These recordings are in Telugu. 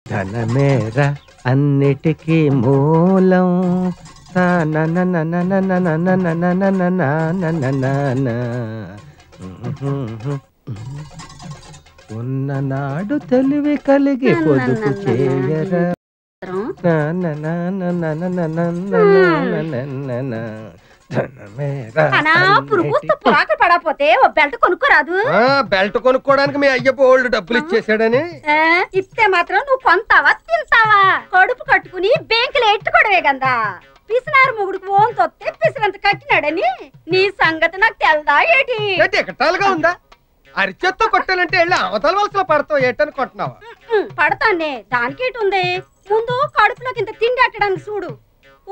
ధనమేరా అన్నిటికీ మూలం. ఉన్ననాడు తెలివి కలిగి పొదుపు చేయరా. పడపోతే ఓ బెల్ట్ కొనుక్కోరాదు. బెల్ట్ కొనుక్కోడానికి మీ అయ్య బోల్డ్ డబ్బులు ఇచ్చేసాడని. ఇస్తే మాత్రం నువ్వు కొంటావా తింటావా? కడుపు కట్టుకుని బ్యాంకులో ఎట్టుకోవడమే కదా. పిసినారు మొగుడికి ఓన్ తొత్తే పిసినంత కట్టినాడని నీ సంగతి నాకు తెల్దా ఏటి? ఎకటాలుగా ఉందా? అరిచేత్తో కొట్టాలంటే వెళ్ళి అవతల వలసలో పడతావు ఏటని కొట్టినావా? పడతానే, దానికేటి ఉంది. ముందు కడుపులోకి ఇంత తిండి అట్టడానికి చూడు.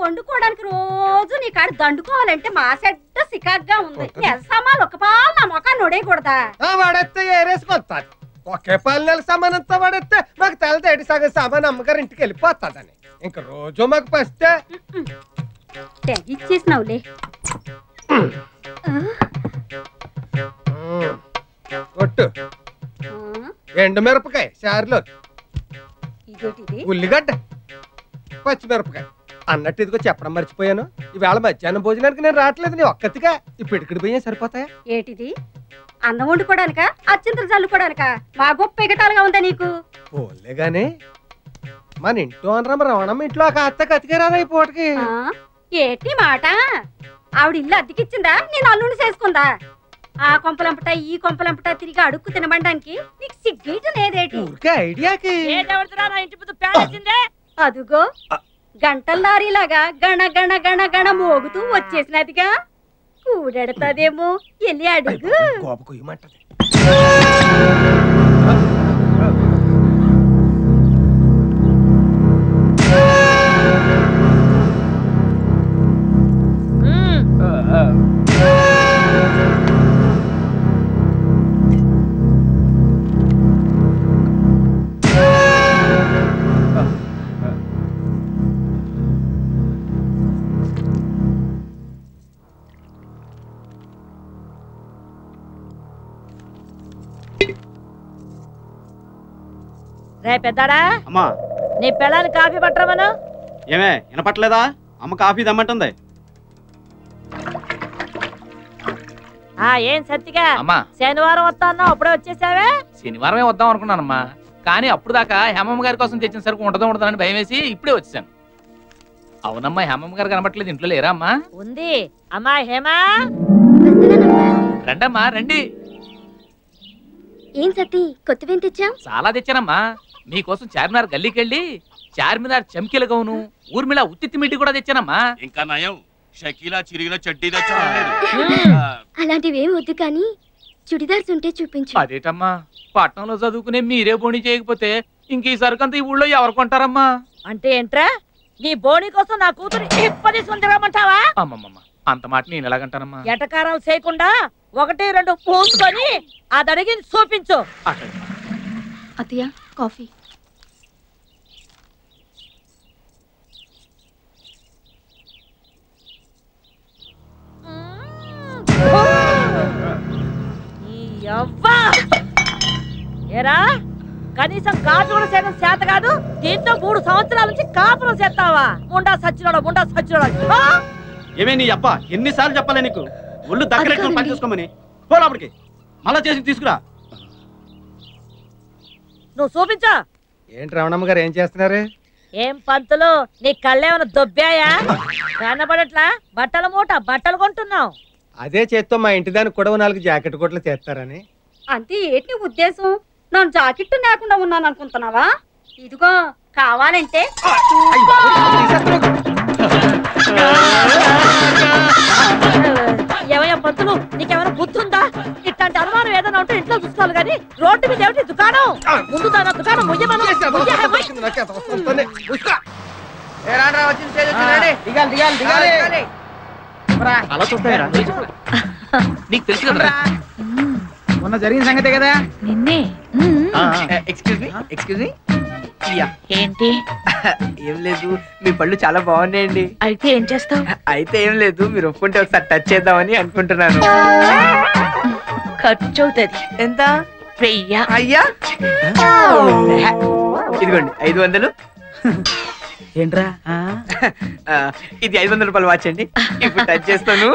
వండుకోవడానికి రోజు నీ కాడ దండుకోవాలంటే మా సెడ్డ సికాగ్గా ఉంది. సామాన్లు ఒక పాలు నా మొఖాన్ని నొడేయకూడదా? వాడెత్తే ఏరేసుకొస్తాడు. ఒకే పాలు నెల సామానంతా వాడెత్తే మాకు తెలదేటి సగం సామాన్ అమ్మగారు ఇంటికి వెళ్ళిపోతాడని. ఇంక రోజు మాకు పస్తే ఇచ్చేసినావులే. కొట్టు. ఎండు మిరపకాయ చారులో, ఉల్లిగడ్డ, పచ్చిమిరపకాయ అన్నట్టు ఇదిగో చెప్పడం మర్చిపోయాను. ఈవేళ మధ్యాహ్నం భోజనానికి నేను రావట్లేదు. నీ ఒక్కతిగా ఇప్పుడు ఇక్కడికి పోయా సరిపోతాయా? ఏటిది అన్నం వండుకోవడానికా అచ్చింతలు చల్లుకోవడానికా? మా గొప్ప ఎగటాలుగా ఉందా నీకు? పోలే గాని మన ఇంట్లో అనరమ్మ రవణమ్మ ఇంట్లో ఒక అత్త కతికేరాదా ఈ పూటకి? ఏటి మాట? ఆవిడ ఇల్లు అద్దెకిచ్చిందా? నేను అల్లుండి చేసుకుందా? ఆ కొంపలంపట ఈ కొంపలంపట తిరిగి అడుక్కు తినబడడానికి నీకు సిగ్గేట లేదేటి? ఐడియాకి అదుగో గంటల లారీలాగా గణ గణ గణ గణ మోగుతూ వచ్చేసినదిగా. కూడెడతాదేమో, వెళ్ళి అడుగు. రే పెద్దాడా, అమ్మా నీ పిల్లలు కాఫీ పట్టరమను. ఏమే వినపట్లేదా? అమ్మ కాఫీ దమ్మంటుంది. ఏం సత్తిగా శనివారం వస్తా అన్నా, అప్పుడే వచ్చేసావే? శనివారమే వద్దాం అనుకున్నానమ్మా, కానీ అప్పుడు దాకా హేమమ్మ గారి కోసం తెచ్చిన సరుకు ఉండదని భయం వేసి ఇప్పుడే వచ్చాను. అవునమ్మా, హేమమ్మ గారు కనబట్టలేదు. ఇంట్లో లేరా అమ్మా? ఉంది. అమ్మా హేమా, రండమ్మా రండి. ఏం సత్తి కొత్తవేం తెచ్చా? చాలా తెచ్చానమ్మా. మీకోసం చార్మినార్ గల్లీకెళ్ళి చార్మినార్ చమ్కీల గౌను, ఊర్మిళ ఉత్తిత్తి మిట్టి కూడా తెచ్చానమ్మా. ఇంకా నయం, షకీలా చిరిగిన చడ్డీ తెచ్చా. అలాంటివి ఏం వద్దు కానీ చుడిదార్స్ ఉంటే చూపించు. అదేటమ్మా, పట్నంలో చదువుకునే మీరే బోణి చేయకపోతే ఇంక ఈ సరుకంతా ఈ ఊళ్ళో ఎవరు కొంటారమ్మా? అంటే ఏంట్రా, నీ బోణి కోసం నా కూతురు ఇప్పటి సుందరమంటావా? అమ్మమ్మమ్మ, అంత మాట నేను ఎలాగంటానమ్మా? ఎటకారాలు చేయకుండా 1-2 పూసుకొని అది అడిగి చూపించు. అత్తయ్య కాఫీ. ఏరా, కనీసం కాపు కూడా చేయడం చేత కాదు, దీంతో 3 సంవత్సరాల నుంచి కాపురం చేస్తావా? ముండా సచ్చినోడా, ముండా సచ్చినోడా. ఏమే నీ అప్ప ఎన్నిసార్లు చెప్పాలి నీకు? ఒళ్ళు దగ్గర పని చూసుకోమని. పోలాపడికి మళ్ళా చేసి తీసుకురా. నువ్వు చూపించా. ఏంటి రమణమ్మ గారు ఏం చేస్తున్నారు? ఏం పంతులు, నీ కళ్ళేమైనా దొబ్బాయా? కనబడట్లా? బట్టల మూట బట్టలు కొంటున్నావు. అదే చేత్తో మా ఇంటి దానికి కూడా 4 జాకెట్ కోట్లు చేస్తారని. అంతే ఏంటి ఉద్దేశం? నన్ను జాకెట్ లేకుండా ఉన్నాను అనుకుంటున్నావా? ఇదిగో కావాలంటే ఏమయ్యా పంతులు, నీకేమైనా బుద్ధి ఉందా? ఇట్లాంటి అనుమానం ఏదైనా ఉంటే ఇంట్లో చూసుకోవాలి కానీ రోడ్డు మీద ఏమిటి దుకాణం? ముందు దాని దుకాణం నీకు తెలుసు కదా మొన్న జరిగిన సంగతే కదా. నిన్నే. Excuse me. ఏంటి? ఏం లేదు, మీ పళ్ళు చాలా బాగున్నాయండి. అయితే ఏం చేస్తావు? అయితే ఏం లేదు, మీరు ఒప్పుకుంటే ఒకసారి టచ్ చేద్దామని అనుకుంటున్నాను. ఖర్చు అవుతుంది. ఎంత? 1000. అయ్యా ఇదిగోండి 500. ఏంట్రా ఇది 500 రూపాయలు వాచ్ అండి. ఇప్పుడు టచ్ చేస్తాను.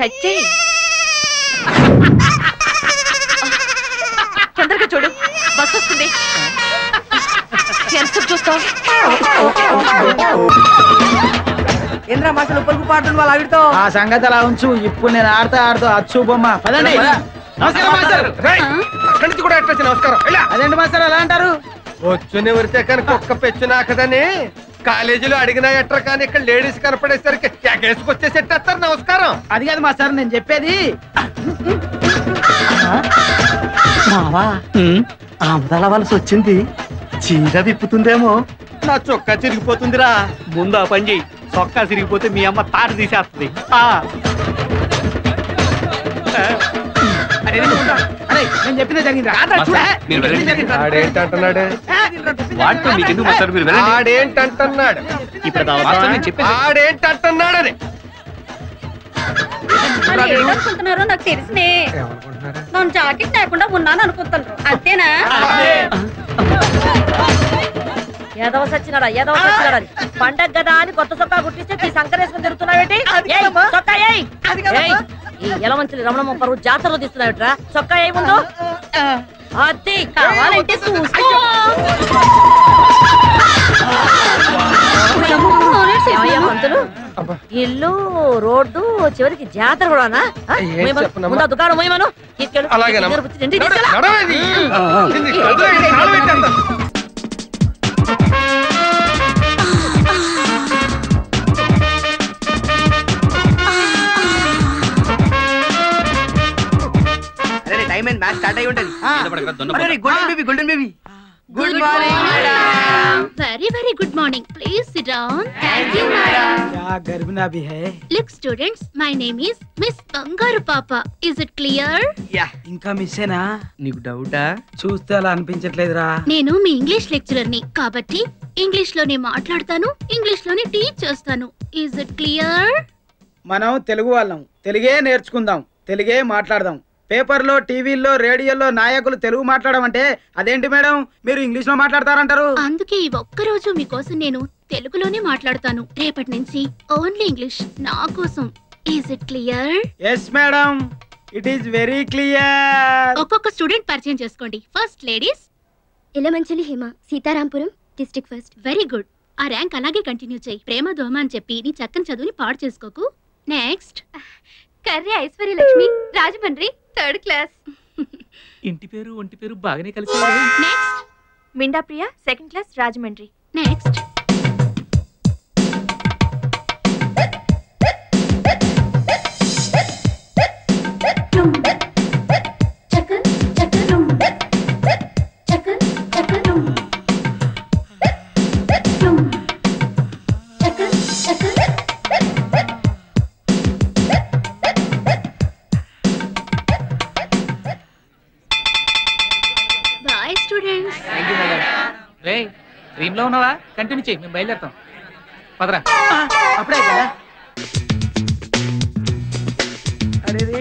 టచ్ చేయి. తొందరగా చూడు, బస్ వస్తుంది. చూస్తావు ఏంద్రా మాసలు పలుకు పాడుతుంది వాళ్ళ ఆవిడతో. ఆ సంగతి అలా ఉంచు, ఇప్పుడు నేను ఆడుతూ అచ్చు బొమ్మ. పదండి. అదేంటి మాస్టర్ అలా అంటారు? వచ్చుని ఉరితే కనుక ఒక్క పెచ్చు నాకదని కాలేజీలో అడిగినా ఎట్రా, కానీ ఇక్కడ లేడీస్ కనపడేసరికి ఎగేసుకొచ్చేసేటేస్తారు. నమస్కారం. అది కాదు మాస్టర్ నేను చెప్పేది. మావా ఆమదల వలస వచ్చింది, చీర విప్పుతుందేమో. నా చొక్కా చిరిగిపోతుందిరా. ముందు ఆ పని చెయ్యి. చొక్కా చిరిగిపోతే మీ అమ్మ తాట తీసేస్తుంది. నేను చెప్పిందే జరిగింది. ఆడేంటంటున్నాడు? ఆడేంటంటున్నాడు? ఆడేంటంటున్నాడు అని ఏమనుకుంటున్నారో నాకు తెలిసినే. నేను జాకెట్ లేకుండా ఉన్నాను అనుకుంటున్నారు, అంతేనా? ఏదవ సచ్చినాడా పండగ కదా అని కొత్త చొక్కా కుట్టిస్తే సంకరేసుకుని తిరుగుతున్నావేటి? చొక్కా ఈ ఎలమంచిలి రమణమ్మ పరువు జాతరలో తీస్తున్నావేట్రా? చొక్కా ఏ ముందు అది కావాలంటే చూసుకో. పంతులు ఇల్లు రోడ్డు చివరికి జాతర కూడానా? ముందు దుకాణం పోయమను తీసుకెళ్ళు. టైం అండ్ మ్యాచ్ స్టార్ట్ అయి ఉంటది. Golden baby Good morning, madam. Very good morning. Please sit down. Thank you, madam. क्या गर्भिना भी है? Look, students, my name is Miss Bangaru Papa. Is it clear? Yeah. ఇంకా మిస్సేనా? నీకు డౌటా? చూస్తే అలా అనిపించట్లేదురా. నేను మీ ఇంగ్లీష్ లెక్చరర్ ని కాబట్టి ఇంగ్లీష్ లోనే మాట్లాడతాను, ఇంగ్లీష్ లోనే టీచ్ చేస్తాను. Is it clear? మనం తెలుగు వాళ్ళం, తెలుగే నేర్చుకుందాం, తెలుగే మాట్లాడదాం. పేపర్లో, టీవీల్లో, రేడియోలో నాయకులు తెలుగు మాట్లాడడం అంటే అదేంటి మేడం, మీరు ఇంగ్లీష్ లో మాట్లాడతారంటారు? అందుకే ఈ ఒక్కరోజు మీకోసం నేను తెలుగులోనే మాట్లాడతాను. రేపటి నుంచి ఓన్లీ ఇంగ్లీష్ నా కోసం. Is it clear? yes madam, it is very clear. ఒక్కొక్క స్టూడెంట్ పరిచయం చేసుకోండి. First ladies. Elamanchili Hema, Seetharampuram, district first. Very good. ఆ ర్యాంక్ అలాగే కంటిన్యూ చేయి. ప్రేమ దోమ అని చెప్పి నీ చక్కని చదువుని పాడు చేసుకోకు. Next Karri Aishwaryalakshmi, Rajahmundry, third class. ఇంటి పేరు ఒంటి పేరు బాగానే కలిసి. Next Minda Priya, second class, Rajahmundry. Next dream లో ఉన్నావా? కంటిన్యూ చేయి, మేము బయలుదేరుతాం. పదరా. అప్పుడే కదా. అరే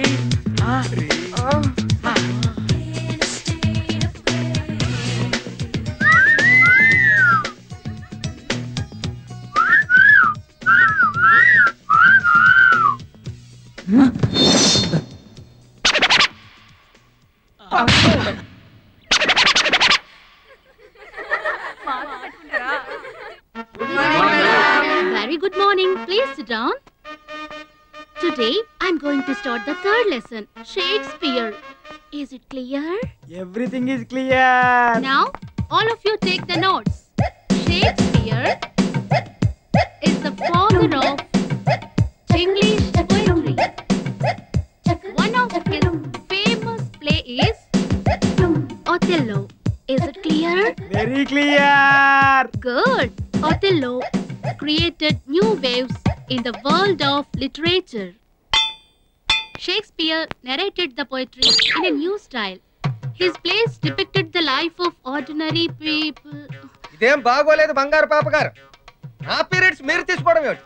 Very good morning. Please sit down. Today I'm going to start the third lesson, Shakespeare. Is it clear? Everything is clear. Now all of you take the notes. Shakespeare is the father of English poetry. One of his famous play is Othello. Is it clear? Very clear. Good. Othello created new waves in the world of literature. Shakespeare narrated the poetry in a new style. His plays depicted the life of ordinary people. ఇదేం బాగోలేదు బంగారు పాప గారు. నా పీరియడ్స్ మీరు తీసుకోవడం ఏమిటి?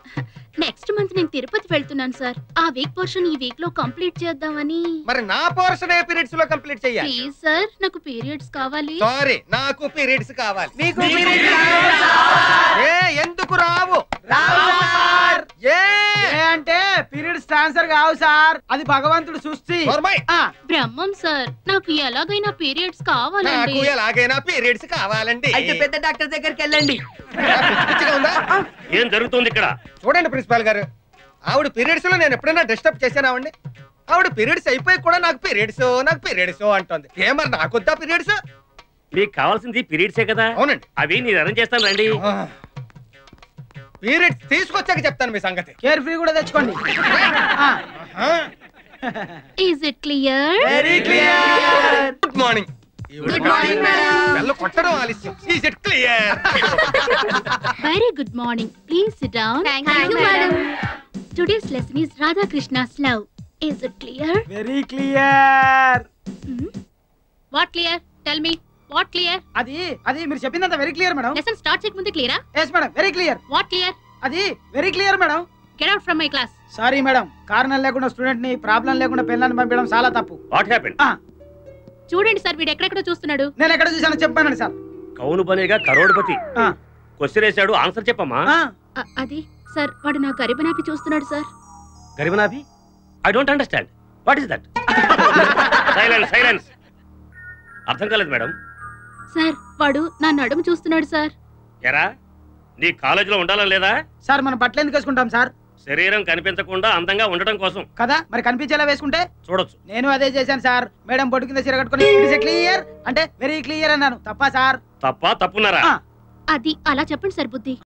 నెక్స్ట్ మంత్ నేను తిరుపతి వెళ్తున్నాను సార్. ఆ వీక్ పోర్షన్ ఈ వీక్ లో కంప్లీట్ చేద్దామని. మరి నా పోర్షన్ ఏ పీరియడ్స్ లో కంప్లీట్ చెయ్యాలి? ప్లీజ్ సార్, నాకు పీరియడ్స్ కావాలి. సారీ, నాకు పీరియడ్స్ కావాలి. నీకు ఏ ఎందుకు రావు? ఏ అంటే పీరియడ్స్ ట్రాన్స్ఫర్ కావు సార్, అది భగవంతుడు సృష్టి. బ్రహ్మం సార్, నాకు ఎలాగైనా పీరియడ్స్ కావాలండి. నాకు ఎలాగైనా పీరియడ్స్ కావాలండి. అయితే పెద్ద డాక్టర్ దగ్గరికి వెళ్ళండి. ఏం జరుగుతుంది ఇక్కడ? చూడండి ప్రిన్సిపాల్ గారు, ఆవిడ పీరియడ్స్ లో నేను ఎప్పుడైనా డిస్టర్బ్ చేశానావండి? ఆవిడ పీరియడ్స్ అయిపోయి కూడా నాకు పీరియడ్స్ అంటుంది. ఏమన్నా నాకొద్దా పీరియడ్స్? మీకు కావాల్సింది పీరియడ్సే కదా? అవునండి. అవి నేను అరేంజ్ చేస్తాను రండి. పీరియడ్స్ తీసుకొచ్చాక చెప్తాను మీ సంగతి. కేర్ ఫ్రీ కూడా తెచ్చుకోండి. Is it clear? Very clear. Good morning. Good morning madam. Bell కొట్టడం ఆలస్యం. Is it clear? Very good morning. Please SIT down. Thank you, madam. Today's lesson is Radha Krishna's love. Is it clear? Very clear. What clear? Tell me. What clear? అది మీరు చెప్పిందంత very clear madam. Lesson start చేయక ముందే క్లియరా? Yes madam, very clear. What clear? అది very clear madam. Get out from my class. Sorry madam, కారణం లేకుండా స్టూడెంట్ ని ప్రాబ్లం లేకుండా పిల్లల్ని పంపించడం చాలా తప్పు. What happened? చూడండి సార్, వీడు ఎక్కడెక్కడో చూస్తున్నాడు. నేను ఎక్కడ చూసానో చెప్పానండి సార్. కౌను బనేగా కరోడ్పతి. క్వశ్చన్ వేసాడు, ఆన్సర్ చెప్పమ్మా. అది సార్, వాడు నా గరిబనాపి చూస్తున్నాడు సార్. గరిబనాభి? I don't understand. What is that? Silence. అర్థం కాలేదు మేడం. సార్, వాడు నా నడుము చూస్తున్నాడు సార్. ఎరా, నీ కాలేజీలో ఉండాలని లేదా? సార్ మనం బట్టలు ఎందుకు వేసుకుంటాం సార్? శరీరం కనిపించకుండా అందంగా ఉండటం కోసం కదా, మరి కనిపించేలా వేసుకుంటే చూడొచ్చు. నేను అదే చేశాను సార్. మేడం బొట్టు కింద చీర కట్టుకుని ఇట్ ఇస్ క్లియర్ అంటే వెరీ క్లియర్ అన్నాను. తప్పా సార్? తప్పున్నారా? అది అలా చెప్పండి సార్ బుద్ధి.